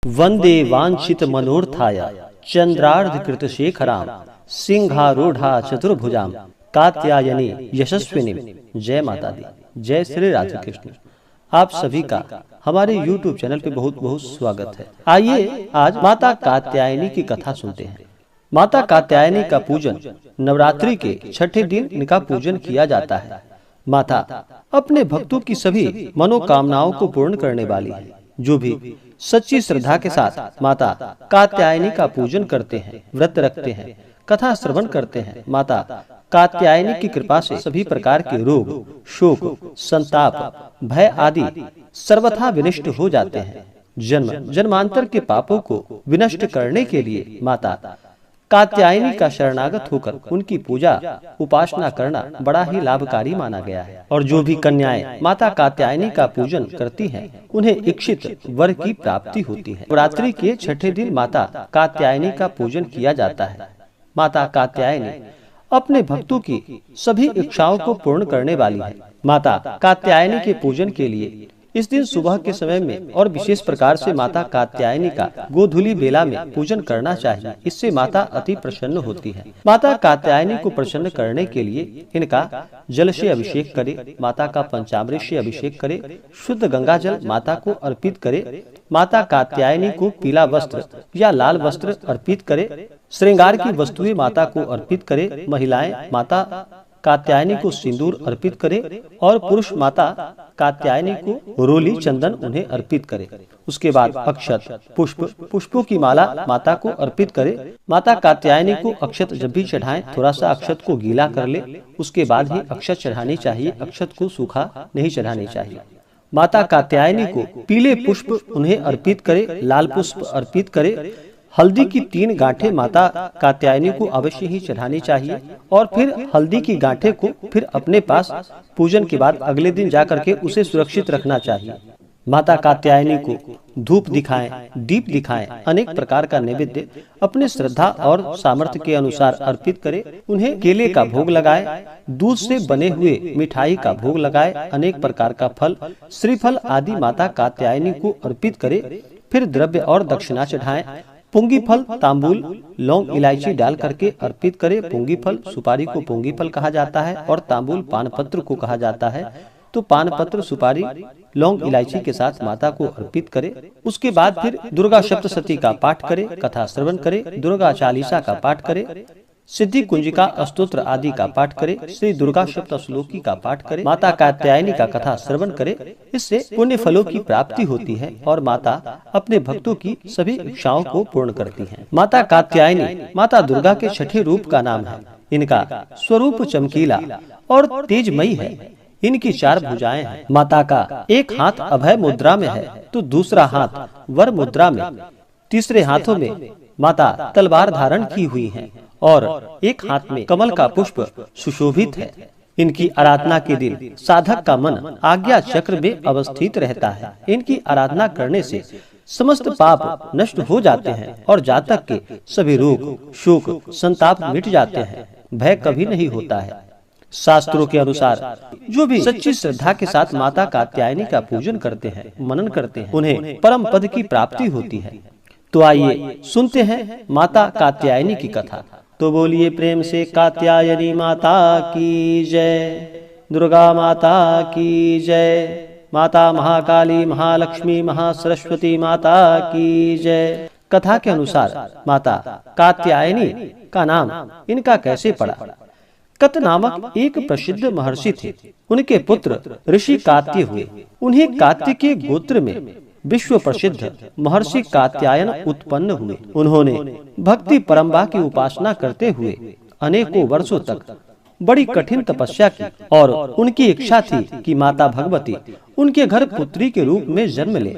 वंदे वांछित मनोरथाय चंद्रार्ध कृत शेखराम सिंहारूढ़ा चतुर्भुजाम कात्यायनी यशस्विनी। जय माता दी। जय श्री राधे कृष्ण। आप सभी का हमारे YouTube चैनल पे बहुत बहुत स्वागत है। आइए आज माता कात्यायनी की कथा सुनते हैं। माता कात्यायनी का पूजन नवरात्रि के छठे दिन इनका पूजन किया जाता है। माता अपने भक्तों की सभी मनोकामनाओं को पूर्ण करने वाली है। जो भी सच्ची श्रद्धा के साथ माता कात्यायनी का पूजन करते हैं, व्रत रखते हैं, कथा श्रवण करते हैं, माता कात्यायनी की कृपा से सभी प्रकार के रोग, शोक, संताप, भय आदि सर्वथा विनष्ट हो जाते हैं। जन्म जन्मांतर के पापों को विनष्ट करने के लिए माता कात्यायनी का शरणागत होकर उनकी पूजा उपासना करना बड़ा ही लाभकारी माना गया है। और जो भी कन्याएं माता कात्यायनी का पूजन करती हैं, उन्हें इच्छित वर की प्राप्ति होती है। नवरात्रि के छठे दिन माता कात्यायनी का पूजन किया जाता है। माता कात्यायनी अपने भक्तों की सभी इच्छाओं को पूर्ण करने वाली है। माता कात्यायनी के पूजन के लिए इस दिन सुबह के समय में और विशेष प्रकार से माता कात्यायनी का गोधूली बेला में पूजन करना चाहिए। इससे माता अति प्रसन्न होती है। माता कात्यायनी को प्रसन्न करने के लिए इनका जल से अभिषेक करे, माता का पंचामृत से अभिषेक करे, शुद्ध गंगा जल माता को अर्पित करे, माता कात्यायनी को पीला वस्त्र या लाल वस्त्र अर्पित करे, श्रृंगार की वस्तुएं माता को अर्पित करे, महिलाएं माता कात्यायनी को सिंदूर अर्पित करे और पुरुष माता कात्यायनी को रोली चंदन उन्हें अर्पित करे। उसके बाद अक्षत, पुष्पों की माला माता को अर्पित करे। माता कात्यायनी को अक्षत जब भी चढ़ाएं, थोड़ा सा अक्षत को गीला कर ले, उसके बाद ही अक्षत चढ़ानी चाहिए। अक्षत को सूखा नहीं चढ़ानी चाहिए। माता कात्यायनी को पीले पुष्प उन्हें अर्पित करे, लाल पुष्प अर्पित करे। हल्दी की 3 गांठें माता कात्यायनी को अवश्य ही चढ़ानी चाहिए और फिर हल्दी की गांठें को फिर अपने पास पूजन के बाद अगले दिन जाकर के उसे सुरक्षित रखना चाहिए। माता कात्यायनी को धूप दिखाएं, दीप दिखाएं, अनेक प्रकार का नैवेद्य अपने श्रद्धा और सामर्थ्य के अनुसार अर्पित करें। उन्हें केले का भोग लगाए, दूध से बने हुए मिठाई का भोग लगाए, अनेक प्रकार का फल, श्रीफल आदि माता कात्यायनी को अर्पित करे। फिर द्रव्य और दक्षिणा चढ़ाएं। पुंगी फल, तांबूल, लौंग, इलायची डाल करके अर्पित करे। पुंगी फल, सुपारी को पुंगी फल कहा जाता है और तांबूल पान पत्र को कहा जाता है। तो पान पत्र, सुपारी, लौंग, इलायची के साथ माता को अर्पित करे। उसके बाद फिर दुर्गा सप्तशती का पाठ करे, कथा श्रवण करे, दुर्गा चालीसा का पाठ करे, सिद्धि कुंजिका स्तोत्र आदि का पाठ करे, श्री दुर्गा सप्तश्लोकी का पाठ करे, माता कात्यायनी का कथा श्रवण करे। इससे पुण्य फलों की प्राप्ति होती है और माता अपने भक्तों की सभी इच्छाओं को पूर्ण करती हैं। माता कात्यायनी माता दुर्गा के छठे रूप का नाम है। इनका स्वरूप चमकीला और तेजमयी है। इनकी 4 भुजाएं हैं। माता का एक हाथ अभय मुद्रा में है तो दूसरा हाथ वर मुद्रा में, तीसरे हाथों में माता तलवार धारण की हुई है और एक हाथ में कमल का पुष्प सुशोभित है। इनकी आराधना के दिन साधक का मन आज्ञा चक्र में अवस्थित रहता है। इनकी आराधना करने से समस्त पाप नष्ट हो जाते हैं और जातक के सभी रोग, शोक, संताप मिट जाते हैं। भय कभी नहीं होता है। शास्त्रों के अनुसार जो भी सच्ची श्रद्धा के साथ माता कात्यायनी का पूजन करते हैं, मनन करते हैं, उन्हें परम पद की प्राप्ति होती है। तो आइए सुनते हैं माता कात्यायनी की कथा। तो बोलिए प्रेम से कात्यायनी माता की जय, दुर्गा माता की जय, माता महाकाली, महालक्ष्मी, महासरस्वती माता की जय। कथा के अनुसार माता कात्यायनी का नाम इनका कैसे पड़ा? कत नामक एक प्रसिद्ध महर्षि थे। उनके पुत्र ऋषि कात्य हुए। उन्हें कात्य के गोत्र में विश्व प्रसिद्ध महर्षि कात्यायन उत्पन्न हुए। उन्होंने भक्ति परंपरा की उपासना करते हुए अनेकों वर्षों तक बड़ी कठिन तपस्या की और उनकी इच्छा थी कि माता भगवती उनके घर पुत्री के रूप में जन्म ले।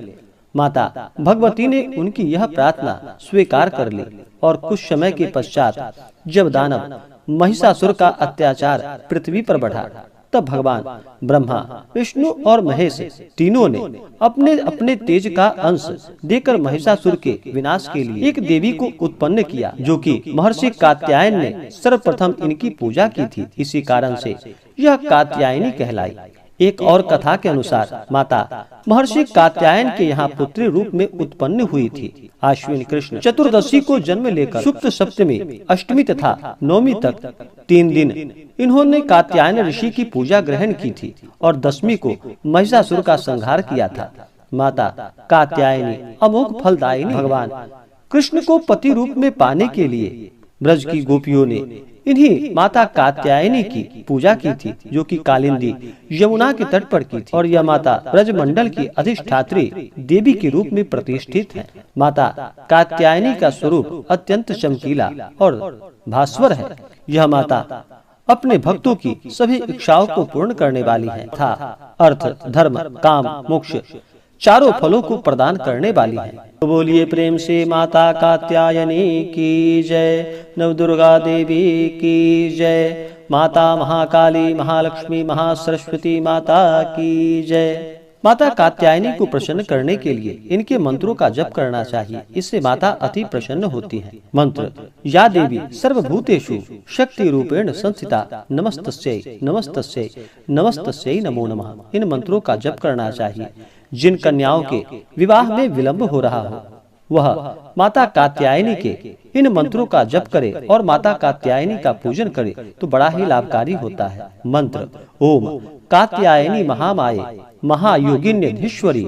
माता भगवती ने उनकी यह प्रार्थना स्वीकार कर ली और कुछ समय के पश्चात जब दानव महिषासुर का अत्याचार पृथ्वी पर बढ़ा, तब भगवान ब्रह्मा, विष्णु और महेश तीनों ने अपने अपने तेज का अंश देकर महिषासुर के विनाश के लिए एक देवी को उत्पन्न किया, जो कि महर्षि कात्यायन ने सर्वप्रथम इनकी पूजा की थी। इसी कारण से यह कात्यायनी कहलाई। एक और कथा के अनुसार माता महर्षि कात्यायन के यहाँ पुत्री रूप में उत्पन्न हुई थी। आश्विन कृष्ण चतुर्दशी को जन्म लेकर शुक्ल सप्तमी, अष्टमी तथा नवमी तक 3 दिन इन्होंने कात्यायन ऋषि की पूजा ग्रहण की थी और दशमी को महिषासुर का संहार किया था। माता कात्यायनी अमोघ फलदायिनी भगवान कृष्ण को पति रूप में पाने के लिए ब्रज की गोपियों ने इन्हीं माता कात्यायनी की पूजा की थी, जो कि कालिंदी यमुना के तट पर की थी। और यह माता ब्रजमंडल की अधिष्ठात्री देवी के रूप में प्रतिष्ठित है। माता कात्यायनी का स्वरूप अत्यंत चमकीला और भास्वर है। यह माता अपने भक्तों की सभी इच्छाओं को पूर्ण करने वाली है तथा अर्थ, धर्म, काम, मोक्ष चारों फलों को प्रदान करने वाली है। तो बोलिए प्रेम से माता कात्यायनी की जय, नव दुर्गा देवी की जय, माता महाकाली, महालक्ष्मी, महासरस्वती माता की जय। माता कात्यायनी को प्रसन्न करने के लिए इनके मंत्रों का जप करना चाहिए। इससे माता अति प्रसन्न होती है। मंत्र: या देवी सर्वभूतेषु शक्ति रूपेण संस्थिता नमस्तस्यै नमस्तस्यै नमस्तस्यै नमो नमः। इन मंत्रों का जप करना चाहिए। जिन कन्याओं के विवाह में विलंब हो रहा हो वह माता कात्यायनी के इन मंत्रों का जप करे और माता कात्यायनी का पूजन करे तो बड़ा ही लाभकारी होता है। मंत्र: ओम कात्यायनी महामाये महायोगिन्यधीश्वरी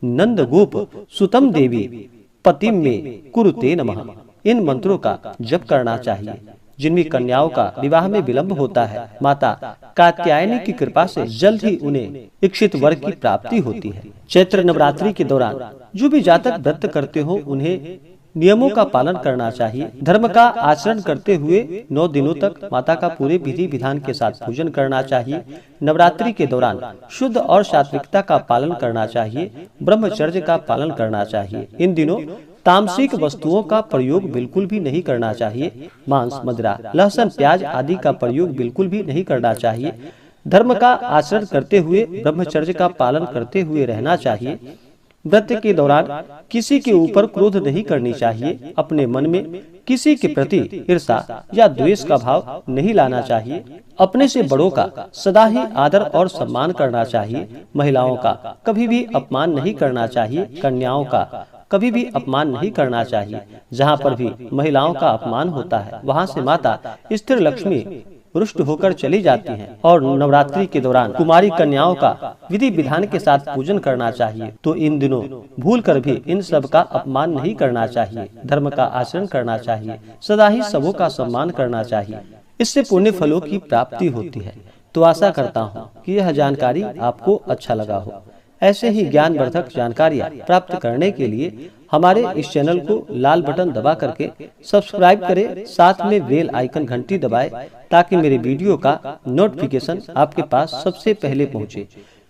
नंद गोप सुतम देवी पतिम में कुरुते नमः। इन मंत्रों का जप करना चाहिए। जिनमें कन्याओं का विवाह में विलंब होता है, माता कात्यायनी की कृपा से जल्द ही उन्हें इच्छित वर की प्राप्ति होती है। चैत्र नवरात्रि के दौरान जो भी जातक व्रत करते हो उन्हें नियमों का पालन करना चाहिए। धर्म का आचरण करते हुए 9 दिनों तक माता का पूरे विधि विधान के साथ पूजन करना चाहिए। नवरात्रि के दौरान शुद्ध और सात्विकता का पालन करना चाहिए। ब्रह्मचर्य का पालन करना चाहिए। इन दिनों तामसिक वस्तुओं का प्रयोग बिल्कुल भी नहीं करना चाहिए। मांस, मदिरा, लहसुन, प्याज आदि का प्रयोग बिल्कुल भी नहीं करना चाहिए। धर्म का आचरण करते हुए ब्रह्मचर्य का पालन करते हुए रहना चाहिए। व्रत के दौरान किसी के ऊपर क्रोध नहीं करनी चाहिए। अपने मन में किसी के प्रति ईर्ष्या या द्वेष का भाव नहीं लाना चाहिए। अपने से बड़ों का सदा ही आदर और सम्मान करना चाहिए। महिलाओं का कभी भी अपमान नहीं करना चाहिए। कन्याओं का कभी भी अपमान नहीं करना चाहिए। जहाँ पर भी महिलाओं का अपमान होता है वहाँ से माता स्थिर लक्ष्मी रुष्ट होकर चली जाती हैं। और नवरात्रि के दौरान कुमारी कन्याओं का विधि विधान के साथ पूजन करना चाहिए। तो इन दिनों भूल कर भी इन सब का अपमान नहीं करना चाहिए। धर्म का आचरण करना चाहिए। सदा ही सबों का सम्मान करना चाहिए। इससे पुण्य फलों की प्राप्ति होती है। तो आशा करता हूँ कि यह जानकारी आपको अच्छा लगा हो। ऐसे ही ज्ञानवर्धक जानकारियाँ प्राप्त करने के लिए हमारे इस चैनल को लाल बटन दबा करके सब्सक्राइब करें, साथ में बेल आइकन घंटी दबाएं ताकि मेरे वीडियो का नोटिफिकेशन आपके पास सबसे पहले पहुंचे।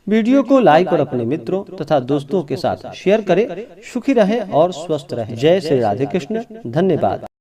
वीडियो को लाइक और अपने मित्रों तथा दोस्तों के साथ शेयर करें। सुखी रहें और स्वस्थ रहें। जय श्री राधे कृष्ण। धन्यवाद।